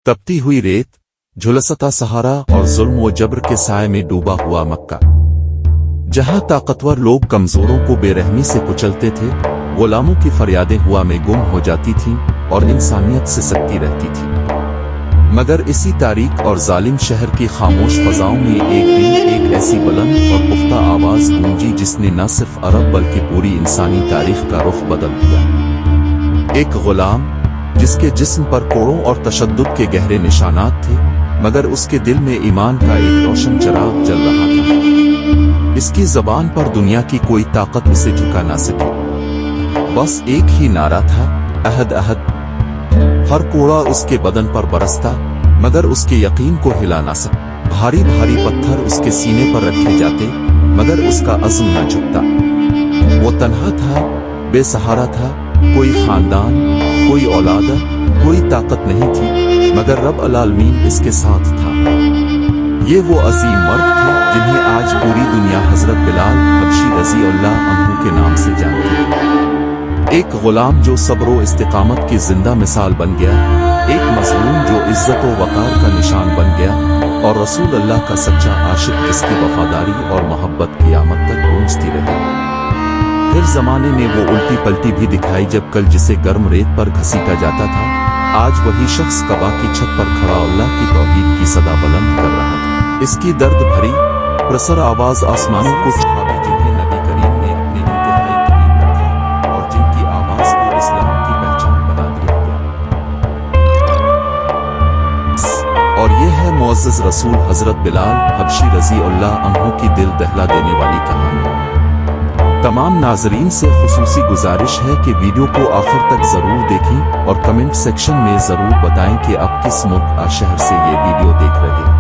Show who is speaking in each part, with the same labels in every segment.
Speaker 1: तपती हुई रेत, झुलसता सहारा और जुल्म व जबर के साए में डूबा हुआ मक्का, जहां ताकतवर लोग कमजोरों को बेरहमी से कुचलते थे, गुलामों की फरियादें हुआ में गुम हो जाती थीं और इंसानियत से सकती रहती थी। मगर इसी तारीक और जालिम शहर की खामोश फजाओं में एक दिन एक ऐसी बुलंद और पुख्ता आवाज गूंजी जिसने न सिर्फ अरब बल्कि पूरी इंसानी तारीख का रुख बदल दिया। एक गुलाम जिसके जिस्म पर कोड़ों और तशद्दुद के गहरे निशानात थे, मगर उसके दिल में ईमान का एक रोशन चिराग जल रहा था। इसकी जबान पर दुनिया की कोई ताकत उसे झुका ना सकी। बस एक ही नारा था, अहद अहद। हर कोड़ा उसके बदन पर बरसता, मगर उसके यकीन को हिला ना सका। भारी भारी पत्थर उसके सीने पर रखे जाते, मगर उसका अज़्म न झुकता। वो तन्हा था, बेसहारा था, कोई खानदान, कोई औलाद, कोई ताकत नहीं थी, मगर रब अल आलमीन इसके साथ था। ये वो अजीम मर्द थे जिन्हें आज पूरी दुनिया हजरत बिलाल हबशी रज़ी अल्लाह अन्हु के नाम से जानती है। एक गुलाम जो सब्र व इस्तिकामत की जिंदा मिसाल बन गया, एक मज़लूम जो इज्जत व वक़ार का निशान बन गया, और रसूल अल्लाह का सच्चा आशिक जिसकी वफादारी और मोहब्बत क़यामत तक गूंजती रही। फिर जमाने ने वो उल्टी पलटी भी दिखाई जब कल जिसे गर्म रेत पर घसीटा जाता था, आज वही शख्स कबा की छत पर खड़ा अल्लाह की तौहीद की सदा बुलंद कर रहा था। इसकी दर्द भरी प्रसर आवाज आसमानों को छुपा दी, जिन्हें नबी करीम ने अपने इंतहाई करीब रखा और जिनकी आवाज को इस्लाम की पहचान बना दिया गया। और ये है मुअज़्ज़ज़ रसूल हजरत बिलाल हबशी रज़ी अल्लाह अन्हु की दिल दहला देने वाली कहानी। तमाम नाजरीन से खुसूसी गुजारिश है कि वीडियो को आखिर तक जरूर देखें और कमेंट सेक्शन में जरूर बताएं कि आप किस मुल्क या शहर से ये वीडियो देख रहे हैं।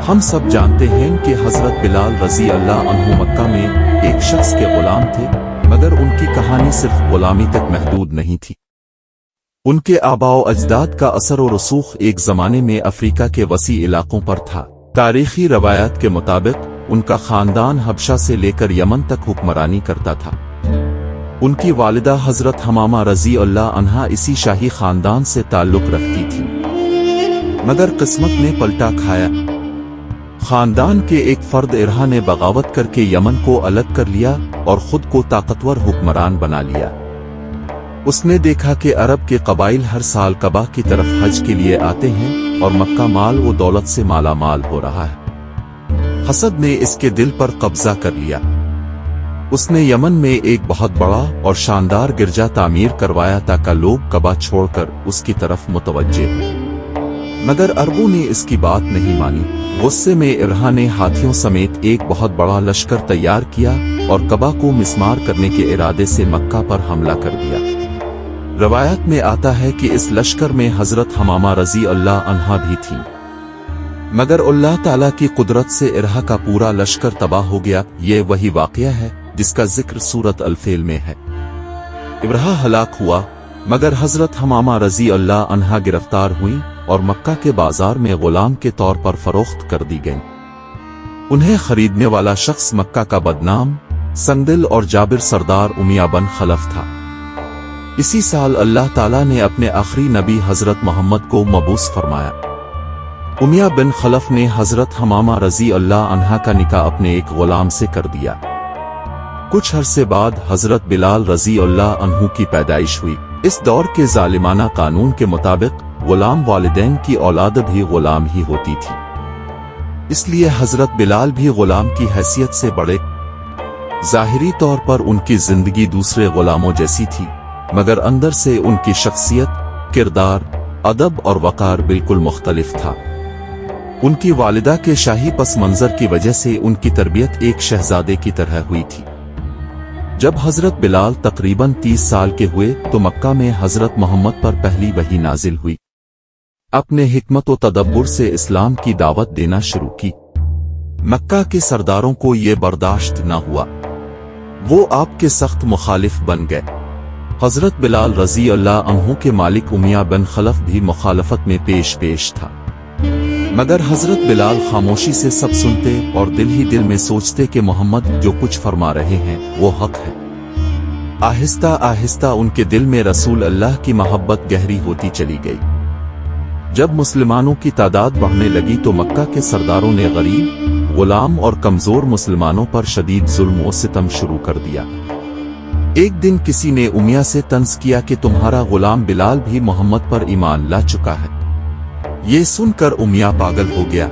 Speaker 1: हम सब जानते हैं कि हजरत बिलाल रज़ी अल्लाह अन्हु मक्का में एक शख्स के गुलाम थे, मगर उनकी कहानी सिर्फ गुलामी तक महदूद नहीं थी। उनके आबाओ अजदाद का असर और रसूख एक जमाने में अफ्रीका के वसी इलाकों पर था। तारीखी रवायत के मुताबिक उनका खानदान हबशा से लेकर यमन तक हुक्मरानी करता था। उनकी वालिदा हजरत हमामा रज़ी अल्लाह अन्हा इसी शाही खानदान से ताल्लुक रखती थी, मगर किस्मत ने पलटा खाया। खानदान के एक फर्द इरहा ने बगावत करके यमन को अलग कर लिया और खुद को ताकतवर हुक्मरान बना लिया। उसने देखा कि अरब के कबाइल हर साल कबा की तरफ हज के लिए आते हैं और मक्का माल व दौलत से माला माल हो रहा है। हसद ने इसके दिल पर कब्जा कर लिया। उसने यमन में एक बहुत बड़ा और शानदार गिरजा तामीर करवाया ताकि लोग कबा छोड़कर उसकी तरफ मुतवज्जे हों। मगर अरबों ने इसकी बात नहीं मानी। गुस्से में इरहा ने हाथियों समेत एक बहुत बड़ा लश्कर तैयार किया और कबा को मिस्मार करने के इरादे से मक्का पर हमला कर दिया। रवायत में आता है कि इस लश्कर में हजरत हमामा रज़ी अल्लाह अन्हा भी थीं, मगर अल्लाह ताला की कुदरत से इरहा का पूरा लश्कर तबाह हो गया। ये वही वाक़या है जिसका जिक्र सूरत अल-फ़िल में है। इब्राहा हलाक हुआ, मगर हजरत हमामा रज़ी अल्लाह अन्हा गिरफ्तार हुई और मक्का के बाजार में गुलाम के तौर पर फरोख्त कर दी गईं। उन्हें खरीदने वाला शख्स मक्का का बदनाम, संगदिल और जाबिर सरदार उमिया बिन खलफ था। इसी साल अल्लाह ताला ने अपने आखिरी नबी हजरत मोहम्मद को मबूस फरमाया। उमिया बिन खलफ ने हजरत हमामा रज़ी अल्लाह अन्हा का निकाह अपने एक गुलाम से कर दिया। कुछ अरसे बाद हजरत बिलाल रज़ी अल्लाह अन्हु की पैदाइश हुई। इस दौर के जालिमाना कानून के मुताबिक गुलाम वालिदैन की औलाद भी गुलाम ही होती थी, इसलिए हजरत बिलाल भी गुलाम की हैसियत से बड़े। जाहिरी तौर पर उनकी जिंदगी दूसरे गुलामों जैसी थी, मगर अंदर से उनकी शख्सियत, किरदार, अदब और वक़ार बिल्कुल मुख्तलिफ था। उनकी वालिदा के शाही पस मंजर की वजह से उनकी तरबियत एक शहजादे की तरह हुई थी। जब हजरत बिलाल तकरीबन 30 साल के हुए तो मक्का में हजरत मोहम्मद पर पहली वही नाजिल हुई। अपने हिकमत व तदब्बुर से इस्लाम की दावत देना शुरू की। मक्का के सरदारों को ये बर्दाश्त न हुआ, वो आपके सख्त मुखालिफ बन गए। हजरत बिलाल रज़ी अल्लाह अन्हु के मालिक उमिया बिन खलफ भी मुखालफत में पेश था, मगर हजरत बिलाल खामोशी से सब सुनते और दिल ही दिल में सोचते कि मोहम्मद जो कुछ फरमा रहे हैं वो हक है। आहिस्ता आहिस्ता उनके दिल में रसूल अल्लाह की मोहब्बत गहरी होती चली गई। जब मुसलमानों की तादाद बढ़ने लगी तो मक्का के सरदारों ने गरीब, गुलाम और कमजोर मुसलमानों पर शदीद जुल्म और सितम शुरू कर दिया। एक दिन किसी ने उमिया से तंज किया कि तुम्हारा गुलाम बिलाल भी मोहम्मद पर ईमान ला चुका है। ये सुनकर उमिया पागल हो गया।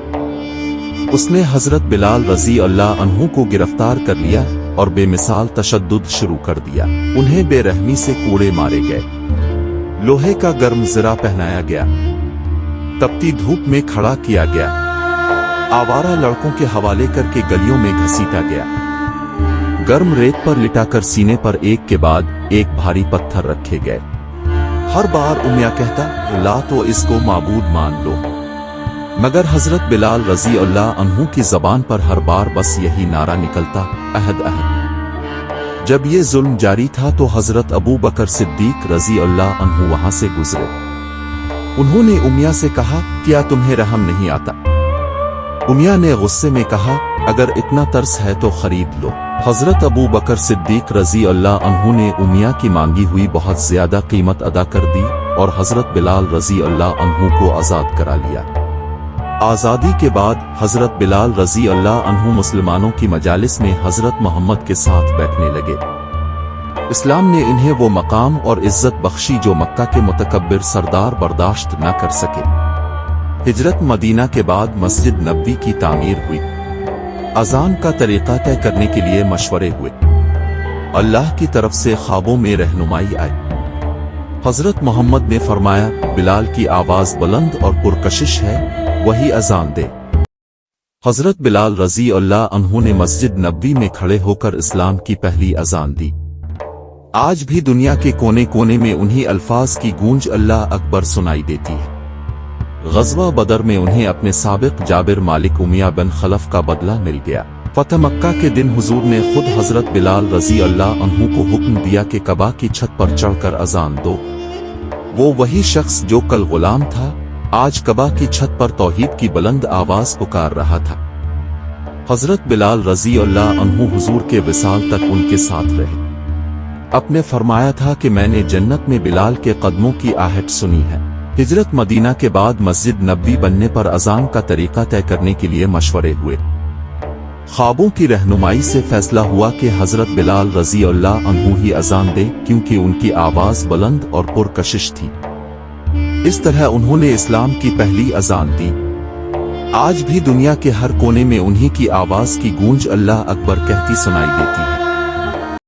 Speaker 1: उसने हजरत बिलाल रजी अल्लाह अन्हु को गिरफ्तार कर लिया और बेमिसाल तशद्दुद शुरू कर दिया। उन्हें बेरहमी से कूड़े मारे गए, लोहे का गर्म ज़रा पहनाया गया, तपती धूप में खड़ा किया गया, आवारा लड़कों के हवाले करके गलियों में घसीटा गया, गर्म रेत पर लिटाकर सीने पर एक के बाद एक भारी पत्थर रखे गए। हर बार उमिया कहता, ला तो इसको माबूद मान लो, मगर हजरत बिलाल रजी अल्लाह अन्हु की जबान पर हर बार बस यही नारा निकलता, अहद अहद। जब ये जुल्म जारी था तो हजरत अबू बकर सिद्दीक रजी अल्लाह अन्हु वहां से गुजरे। उन्होंने उमिया से कहा, क्या तुम्हें रहम नहीं आता? उमिया ने गुस्से में कहा, अगर इतना तरस है तो खरीद लो। हजरत अबू बकर सिद्दीक रजी अल्लाह अन्हु ने उमिया की मांगी हुई बहुत ज्यादा कीमत अदा कर दी और हजरत बिलाल रजी अल्लाह अन्हु को आजाद करा लिया। आजादी के बाद हजरत बिलाल रजी अल्लाह अन्हु मुसलमानों की मजालिस में हजरत मोहम्मद के साथ बैठने लगे। इस्लाम ने इन्हें वो मकाम और इज्जत बख्शी जो मक्का के मुतकब्बिर सरदार बर्दाश्त न कर सके। हिजरत मदीना के बाद मस्जिद नबवी की तामीर हुई। अजान का तरीका तय करने के लिए मशवरे हुए। अल्लाह की तरफ से ख्वाबों में रहनुमाई आई। हजरत मोहम्मद ने फरमाया, बिलाल की आवाज बुलंद और पुरकशिश है, वही अजान दे। हजरत बिलाल रजी अल्लाह अन्हु ने मस्जिद नबवी में खड़े होकर इस्लाम की पहली अजान दी। आज भी दुनिया के कोने कोने में उन्हीं अल्फाज की गूंज अल्लाह अकबर सुनाई देती है। ग़ज़वा बदर में उन्हें अपने साबिक जाबिर मालिक उमिया बिन खलफ का बदला मिल गया। फतह मक्का के दिन हुजूर ने खुद हजरत बिलाल रजी अल्लाह अन्हु को हुक्म दिया कि कबा की छत पर चढ़कर अजान दो। वो वही शख्स जो कल गुलाम था, आज कबा की छत पर तौहीद की बुलंद आवाज पुकार रहा था। हजरत बिलाल रजी अल्लाह अन्हु हुजूर के विसाल तक उनके साथ रहे। अपने फरमाया था कि मैंने जन्नत में बिलाल के कदमों की आहट सुनी है। हिजरत मदीना के बाद मस्जिद नबवी बनने पर अजान का तरीका तय करने के लिए मशवरे हुए। ख्वाबों की रहनुमाई से फैसला हुआ कि हजरत बिलाल रजी अल्लाह अन्हु ही अजान दे, क्योंकि उनकी आवाज बुलंद और पुरकशिश थी। इस तरह उन्होंने इस्लाम की पहली अजान दी। आज भी दुनिया के हर कोने में उन्हीं की आवाज की गूंज अल्लाह अकबर कहती सुनाई देती है।